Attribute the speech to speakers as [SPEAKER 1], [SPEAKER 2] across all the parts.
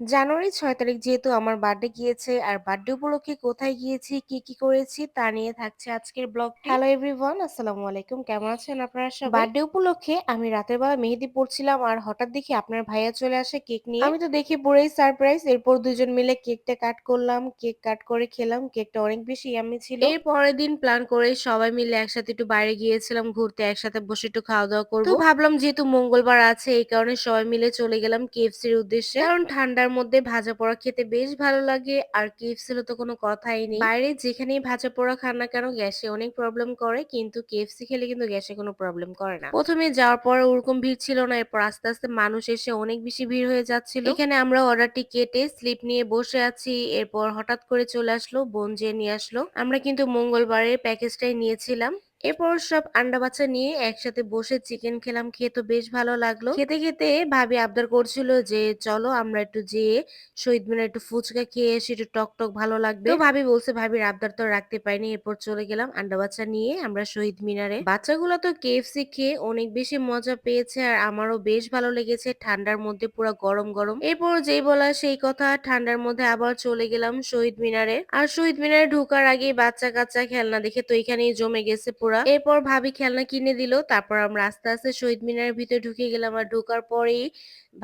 [SPEAKER 1] জানুয়ারি ৬ তারিখ যেহেতু আমার বার্থডে গিয়েছে আর বার্থডে উপলক্ষে কোথায় গিয়েছি, কি করেছি তা নিয়ে থাকছে আজকের ব্লগটি। হ্যালো এভরিওয়ান, আসসালামু আলাইকুম। কেমন আছেন আপনারা সবাই? বার্থডে উপলক্ষে আমি রাতের বেলা মেহেদি পড়ছিলাম আর হঠাৎ দেখি আপনার ভাইয়া চলে আসে কেক নিয়ে। আমি তো দেখে পুরাই সারপ্রাইজ। এরপর দুজন মিলে কেকটা কাট করলাম। কেক কাট করে খেলাম। কেকটা অনেক বেশি ইয়াম্মি ছিল। এর পরের দিন প্ল্যান করে সবাই মিলে একসাথে একটু বাইরে গিয়েছিলাম ঘুরতে। একসাথে বসে একটু খাওয়া-দাওয়া করব। তো ভাবলাম যেহেতু মঙ্গলবার আছে এই কারণে সবাই মিলে চলে গেলাম কেএফসির উদ্দেশ্যে। কারণ ঠান্ডার মধ্যে ভাজা পোড়া খেতে বেশ ভালো লাগে আর কেএফসির তো কোনো কথাই নেই। বাইরে যেখানেই ভাজা পোড়া খান না কেন গ্যাসে অনেক প্রবলেম করে, কিন্তু কেএফসি খেলে কিন্তু গ্যাসে কোনো প্রবলেম করে না। প্রথমে যাওয়ার পর ওরকম ভিড় ছিল না, এরপর আস্তে আস্তে মানুষ এসে অনেক বেশি ভিড় হয়ে যাচ্ছিল। এখানে আমরা অর্ডারটি কেটে স্লিপ নিয়ে বসে আছি, এরপর হঠাৎ করে চলে আসলো বোন যেয়ে নিয়ে আসলো। আমরা কিন্তু মঙ্গলবারের প্যাকেজটাই নিয়েছিলাম। এরপর সব আন্ডা বাচ্চা নিয়ে একসাথে বসে চিকেন খেলাম, খেয়ে তো বেশ ভালো লাগলো। খেতে খেতে ভাবি আবদার করছিল যে চলো আমরা একটু যেয়ে শহীদ মিনারে একটু ফুচকা খেয়ে এসে একটু টক টক ভালো লাগবে। তো ভাবি বলছে, ভাবির আবদার তো রাখতে পারিনি। এরপর চলে গেলাম আন্ডা বাচ্চা নিয়ে আমরা শহীদ মিনারে। বাচ্চাগুলো তো কেএফসি খেয়ে অনেক বেশি মজা পেয়েছে আর আমারও বেশ ভালো লেগেছে। ঠান্ডার মধ্যে পুরো গরম গরম। এরপর যেই বলা সেই কথা, ঠান্ডার মধ্যে আবার চলে গেলাম শহীদ মিনারে। আর শহীদ মিনারে ঢোকার আগে বাচ্চা কাচ্চা খেলনা দেখে তো এখানেই জমে গেছে পুরা। এরপর ভাবি খেলনা কিনে দিল, তারপর আমরা আস্তে আস্তে শহীদ মিনারের ভিতরে ঢুকে গেলাম। আর ঢোকার পরেই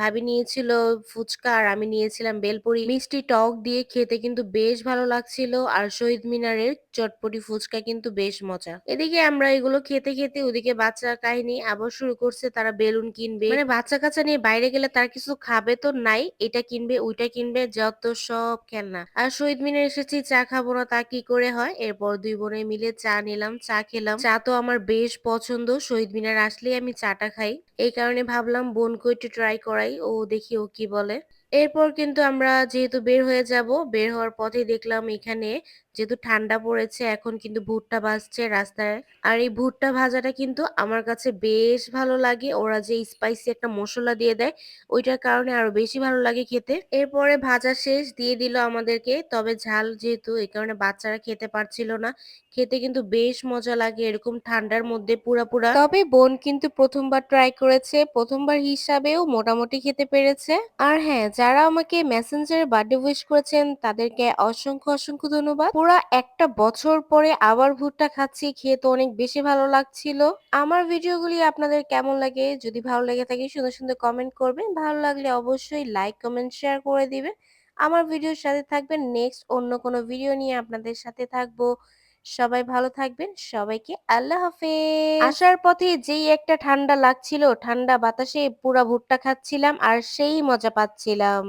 [SPEAKER 1] ভাবি নিয়েছিল ফুচকা আর আমি নিয়েছিলাম বেলপুরি। মিষ্টি টক দিয়ে খেতে কিন্তু বেশ ভালো লাগছিল আর শহীদ মিনারের চটপটি ফুচকা কিন্তু বেশ মজা। এদিকে আমরা এগুলো খেতে খেতে ওদিকে বাচ্চা কাহিনী আবার শুরু করছে, তারা বেলুন কিনবে। মানে বাচ্চা কাচ্চা নিয়ে বাইরে গেলে তার কিছু খাবে তো নাই, এটা কিনবে ওইটা কিনবে, যত সব খেলনা। আর শহীদ মিনার এসেছি, চা খাবো না তা কি করে হয়। এরপর দুই বোনে মিলে চা নিলাম, চা খেলাম। চা তো আমার বেশ পছন্দ, শহীদ মিনার আসলেই আমি চাটা খাই। এই কারণে ভাবলাম বোনকে একটু ট্রাই করাই, ও দেখি ও কি বলে। এরপর কিন্তু আমরা যেহেতু বের হয়ে যাব, বের হওয়ার পথে দেখলাম এখানে যেহেতু ঠান্ডা পড়েছে এখন কিন্তু ভুট্টা ভাজছে রাস্তায়। আর এই ভুট্টা ভাজাটা কিন্তু আমার কাছে বেশ ভালো লাগে, ওরা যে স্পাইসি একটা মশলা দিয়ে দেয় ওইটার কারণে আরো বেশি ভালো লাগে খেতে। এরপরে ভাজা শেষ দিয়ে দিল আমাদেরকে, তবে ঝাল যেহেতু এই কারণে বাচ্চারা খেতে পারছিল না। খেতে কিন্তু বেশ মজা লাগে এরকম ঠান্ডার মধ্যে পুরা পুরা। তবে বোন কিন্তু প্রথমবার ট্রাই করেছে, প্রথমবার হিসাবেও মোটামুটি খেতে পেরেছে। আর হ্যাঁ, যারা আমাকে মেসেঞ্জারে বার্থডে উইশ করেছেন তাদেরকে অসংখ্য অসংখ্য ধন্যবাদ। পুরা একটা বছর পরে আবার ভুট্টা খাচ্ছি, খেয়ে তো অনেক বেশি ভালো লাগছিল। আমার ভিডিওগুলি আপনাদের কেমন লাগে? যদি ভালো লেগে থাকে সুন্দর সুন্দর কমেন্ট করবেন, ভালো লাগলে অবশ্যই লাইক কমেন্ট শেয়ার করে দিবেন। আমার ভিডিওর সাথে থাকবেন, নেক্সট অন্য কোনো ভিডিও নিয়ে আপনাদের সাথে থাকবো। সবাই ভালো থাকবেন, সবাইকে আল্লাহ হাফেজ। আসার পথে যেই একটা ঠান্ডা লাগছিল, ঠান্ডা বাতাসে পুরা ভুট্টা খাচ্ছিলাম আর সেই মজা পাচ্ছিলাম।